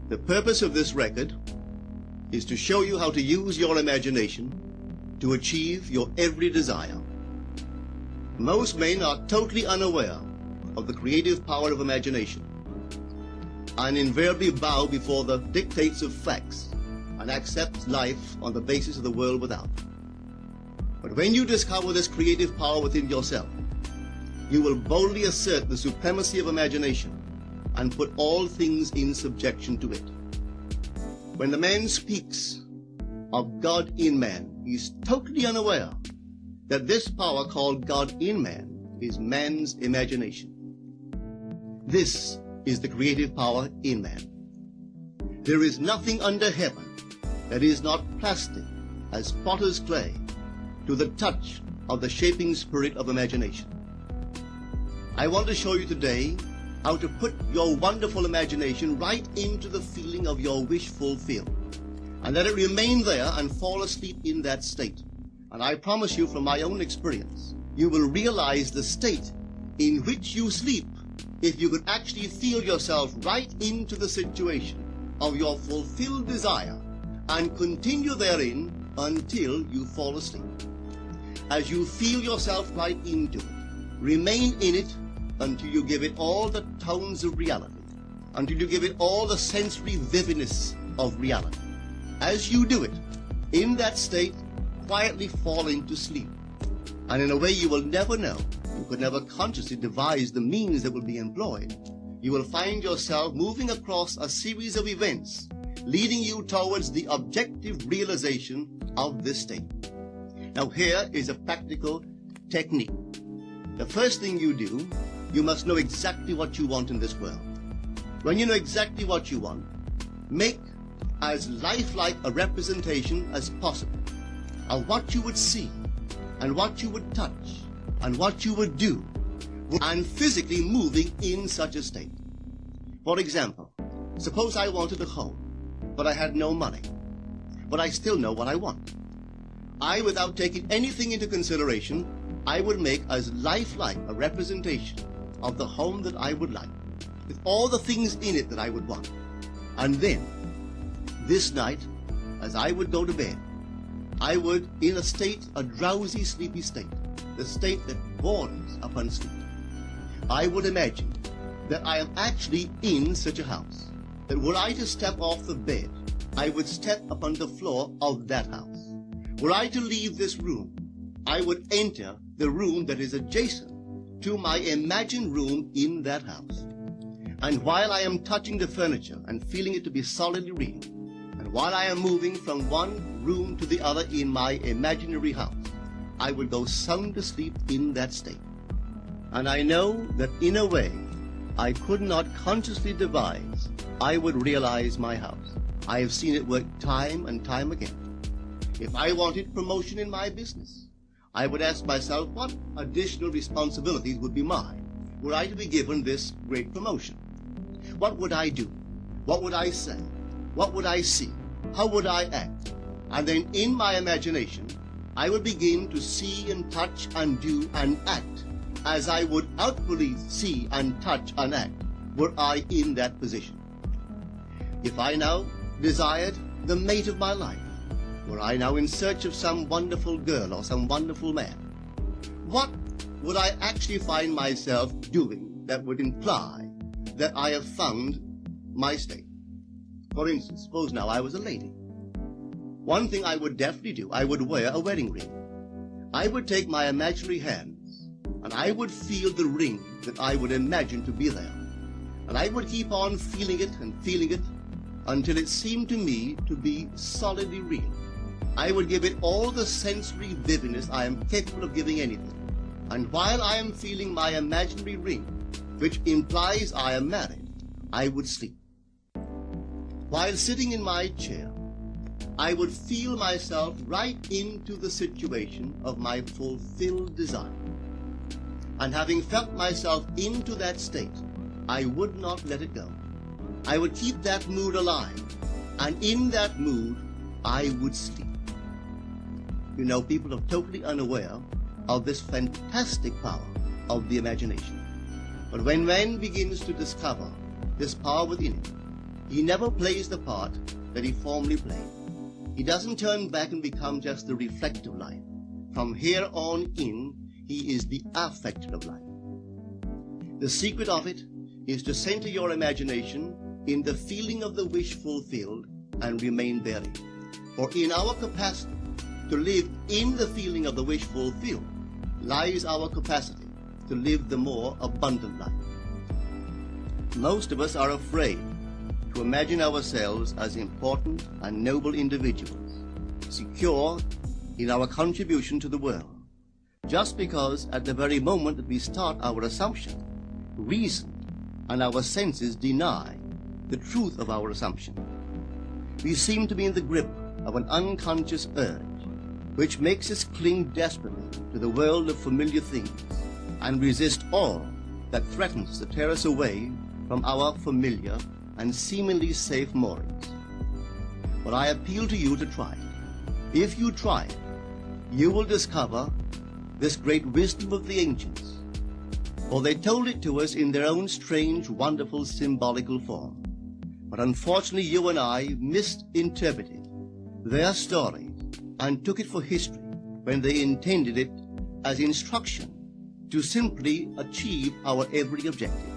The purpose of this record is to show you how to use your imagination to achieve your every desire. Most men are totally unaware of the creative power of imagination and invariably bow before the dictates of facts and accept life on the basis of the world without. But when you discover this creative power within yourself, you will boldly assert the supremacy of imagination and put all things in subjection to it. When the man speaks of God in man, he is totally unaware that this power called God in man is man's imagination. This is the creative power in man. There is nothing under heaven that is not plastic as potter's clay to the touch of the shaping spirit of imagination. I want to show you today how to put your wonderful imagination right into the feeling of your wish fulfilled, and let it remain there and fall asleep in that state. And I promise you from my own experience, you will realize the state in which you sleep if you could actually feel yourself right into the situation of your fulfilled desire and continue therein until you fall asleep. As you feel yourself right into it, remain in it until you give it all the tones of reality, until you give it all the sensory vividness of reality. As you do it, in that state, quietly fall into sleep. And in a way you will never know, you could never consciously devise the means that will be employed, you will find yourself moving across a series of events leading you towards the objective realization of this state. Now here is a practical technique. The first thing you do, you must know exactly what you want in this world. When you know exactly what you want, make as lifelike a representation as possible of what you would see and what you would touch and what you would do and physically moving in such a state. For example, suppose I wanted a home, but I had no money, but I still know what I want. I, without taking anything into consideration, I would make as lifelike a representation of the home that I would like, with all the things in it that I would want. And then, this night, as I would go to bed, I would, in a drowsy, sleepy state, the state that borders upon sleep, I would imagine that I am actually in such a house, that were I to step off the bed, I would step upon the floor of that house. Were I to leave this room, I would enter the room that is adjacent to my imagined room in that house. And while I am touching the furniture and feeling it to be solidly real, and while I am moving from one room to the other in my imaginary house, I would go sound asleep in that state. And I know that in a way I could not consciously devise, I would realize my house. I have seen it work time and time again. If I wanted promotion in my business, I would ask myself what additional responsibilities would be mine were I to be given this great promotion. What would I do? What would I say? What would I see? How would I act? And then in my imagination, I would begin to see and touch and do and act as I would outwardly see and touch and act were I in that position. If I now desired the mate of my life, were I now in search of some wonderful girl or some wonderful man, what would I actually find myself doing that would imply that I have found my state? For instance, suppose now I was a lady. One thing I would definitely do, I would wear a wedding ring. I would take my imaginary hands and I would feel the ring that I would imagine to be there. And I would keep on feeling it until it seemed to me to be solidly real. I would give it all the sensory vividness I am capable of giving anything. And while I am feeling my imaginary ring, which implies I am married, I would sleep. While sitting in my chair, I would feel myself right into the situation of my fulfilled desire. And having felt myself into that state, I would not let it go. I would keep that mood alive, and in that mood, I would sleep. You know, people are totally unaware of this fantastic power of the imagination. But when man begins to discover this power within it, He never plays the part that he formerly played. He doesn't turn back and become just the reflector of life. From here on in, he is the affector of life. The secret of it is to center your imagination in the feeling of the wish fulfilled and remain therein. For in our capacity to live in the feeling of the wish fulfilled lies our capacity to live the more abundant life. Most of us are afraid to imagine ourselves as important and noble individuals, secure in our contribution to the world, just because at the very moment that we start our assumption, reason and our senses deny the truth of our assumption. We seem to be in the grip of an unconscious urge which makes us cling desperately to the world of familiar things and resist all that threatens to tear us away from our familiar and seemingly safe moorings. But I appeal to you to try it. If you try it, you will discover this great wisdom of the ancients, for they told it to us in their own strange, wonderful, symbolical form. But unfortunately, you and I misinterpreted their stories and took it for history when they intended it as instruction to simply achieve our every objective.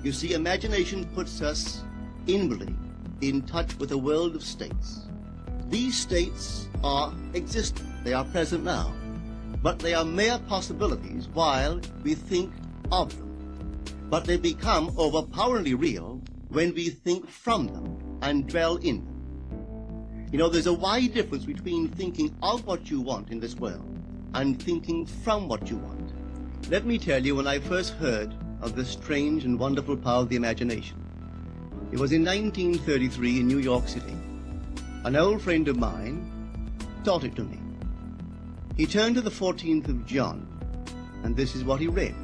You see, imagination puts us inwardly in touch with a world of states. These states are existent, they are present now, but they are mere possibilities while we think of them. But they become overpoweringly real when we think from them and dwell in them. You know, there's a wide difference between thinking of what you want in this world and thinking from what you want. Let me tell you, when I first heard of this strange and wonderful power of the imagination, it was in 1933 in New York City. An old friend of mine taught it to me. He turned to the 14th of John, and this is what he read.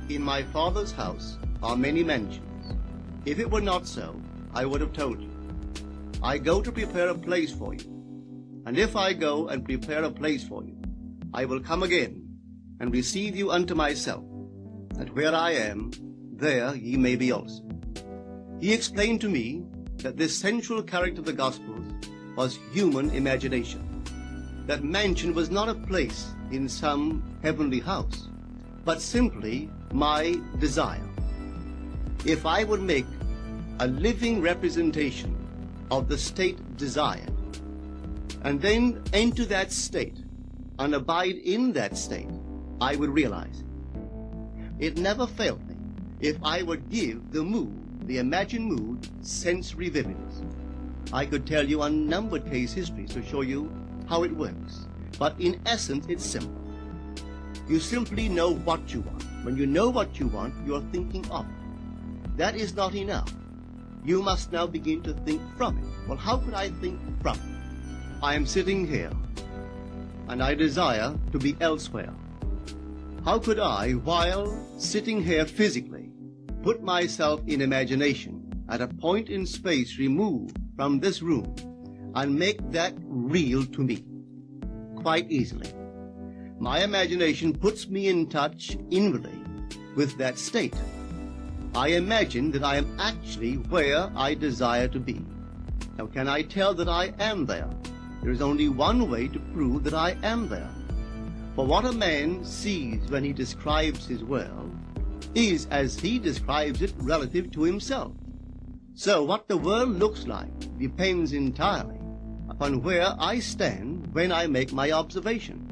In my Father's house are many mansions. If it were not so, I would have told you. I go to prepare a place for you. And if I go and prepare a place for you, I will come again and receive you unto myself, that where I am, there ye may be also. He explained to me that this central character of the Gospels was human imagination. That mansion was not a place in some heavenly house, but simply my desire. If I would make a living representation of the state desired, and then enter that state and abide in that state, I would realize it. It never failed me if I would give the mood, the imagined mood, sensory vividness. I could tell you unnumbered case histories to show you how it works, but in essence it's simple. You simply know what you want. When you know what you want, you are thinking of it. That is not enough. You must now begin to think from it. Well, how could I think from it? I am sitting here, and I desire to be elsewhere. How could I, while sitting here physically, put myself in imagination at a point in space removed from this room and make that real to me? Quite easily. My imagination puts me in touch inwardly with that state. I imagine that I am actually where I desire to be. Now, can I tell that I am there? There is only one way to prove that I am there. For what a man sees when he describes his world is as he describes it relative to himself. So what the world looks like depends entirely upon where I stand when I make my observation.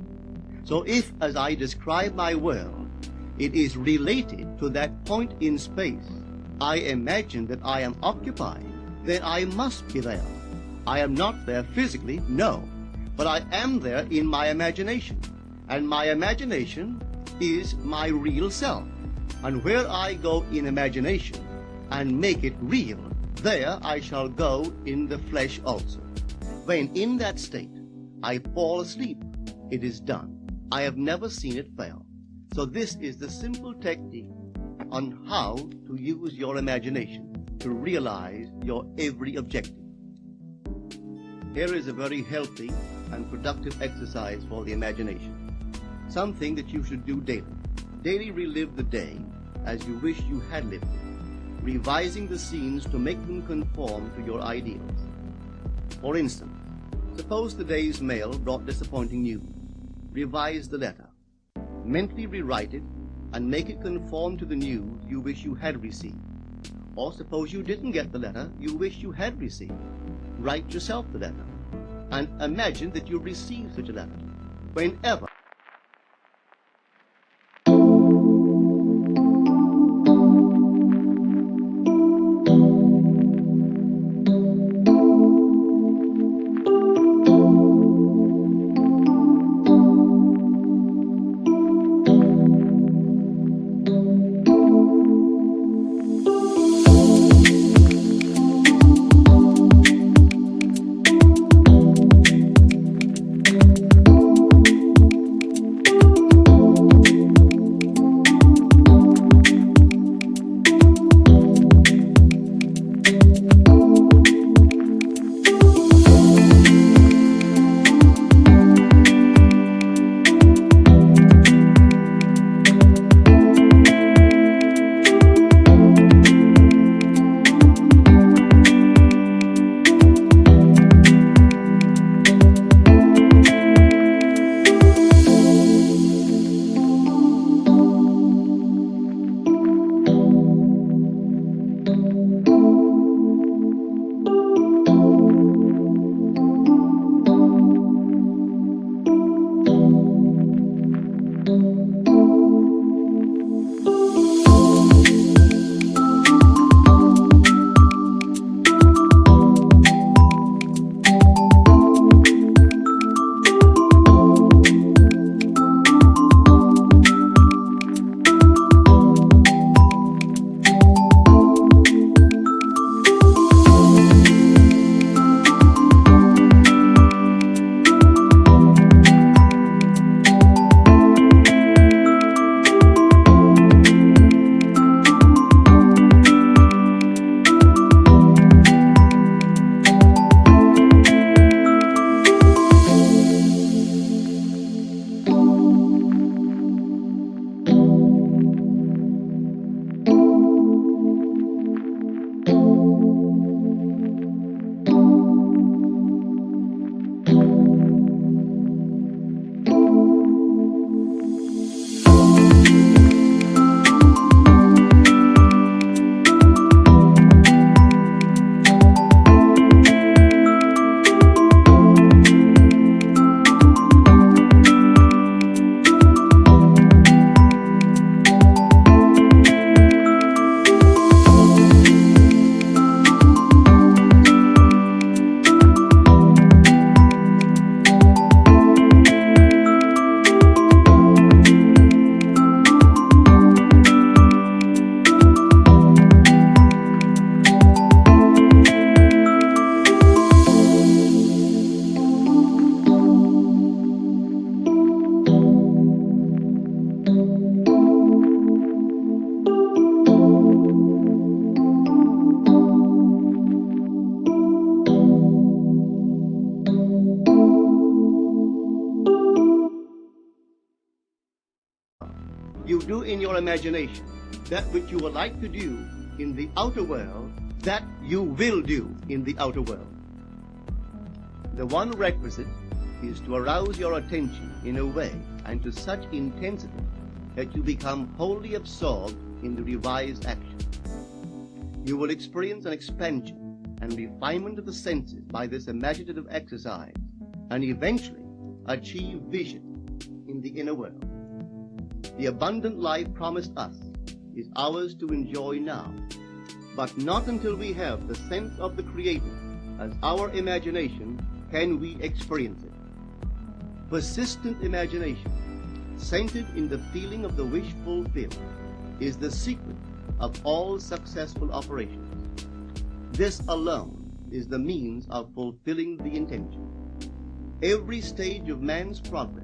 So if, as I describe my world, it is related to that point in space I imagine that I am occupying, then I must be there. I am not there physically, no, but I am there in my imagination. And my imagination is my real self. And where I go in imagination and make it real, there I shall go in the flesh also. When in that state I fall asleep, it is done. I have never seen it fail. So this is the simple technique on how to use your imagination to realize your every objective. Here is a very healthy and productive exercise for the imagination. Something that you should do daily. Daily relive the day as you wish you had lived it. revising the scenes to make them conform to your ideals. For instance, suppose the day's mail brought disappointing news. Revise the letter. Mentally rewrite it and make it conform to the news you wish you had received. Or suppose you didn't get the letter you wish you had received. Write yourself the letter and imagine that you received such a letter. Whenever you do in your imagination that which you would like to do in the outer world, that you will do in the outer world. The one requisite is to arouse your attention in a way and to such intensity that you become wholly absorbed in the revised action. You will experience an expansion and refinement of the senses by this imaginative exercise and eventually achieve vision in the inner world. The abundant life promised us is ours to enjoy now, but not until we have the sense of the Creator as our imagination can we experience it. Persistent imagination, centered in the feeling of the wish fulfilled, is the secret of all successful operations. This alone is the means of fulfilling the intention. Every stage of man's progress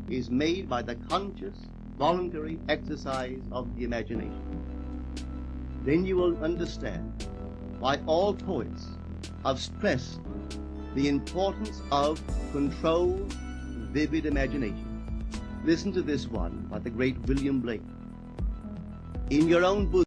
is made by the conscious, voluntary exercise of the imagination. Then you will understand why all poets have stressed the importance of controlled, vivid imagination. Listen to this one by the great William Blake. In your own bosom,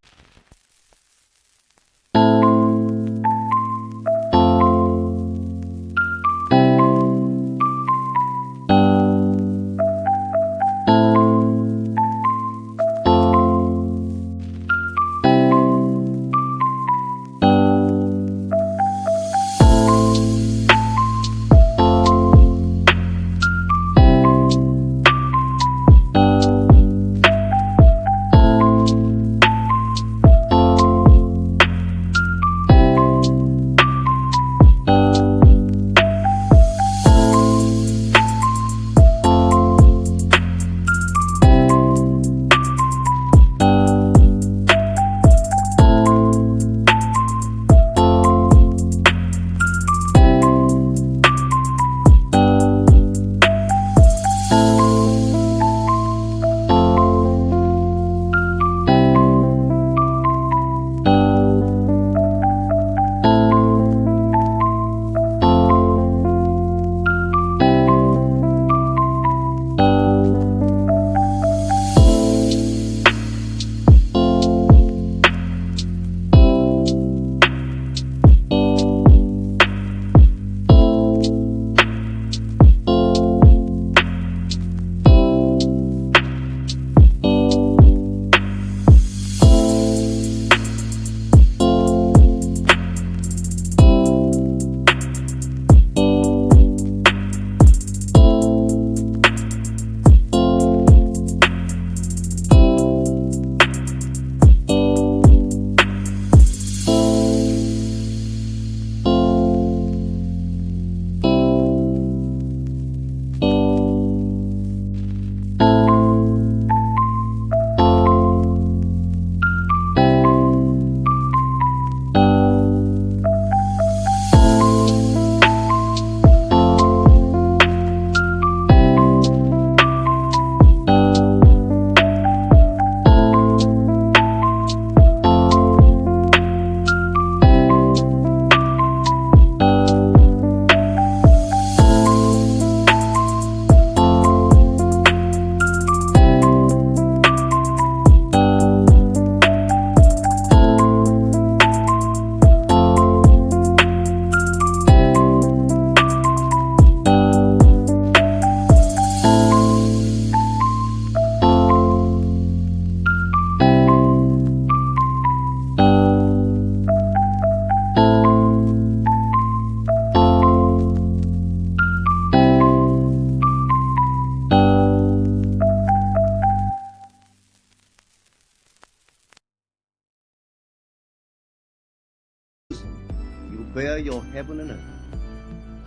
You bear your heaven and earth,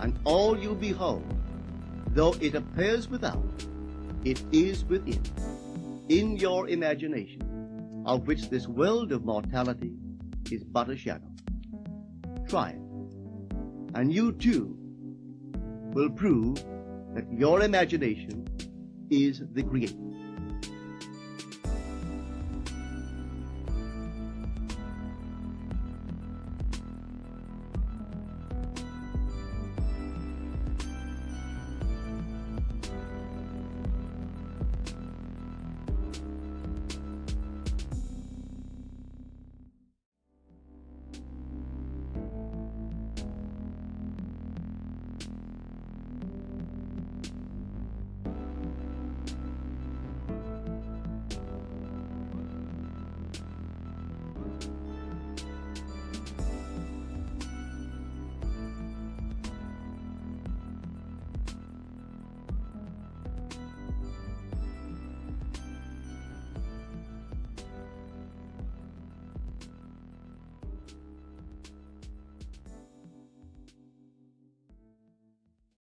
and all you behold, though it appears without, it is within, in your imagination, of which this world of mortality is but a shadow. Try it, and you too will prove that your imagination is the creator.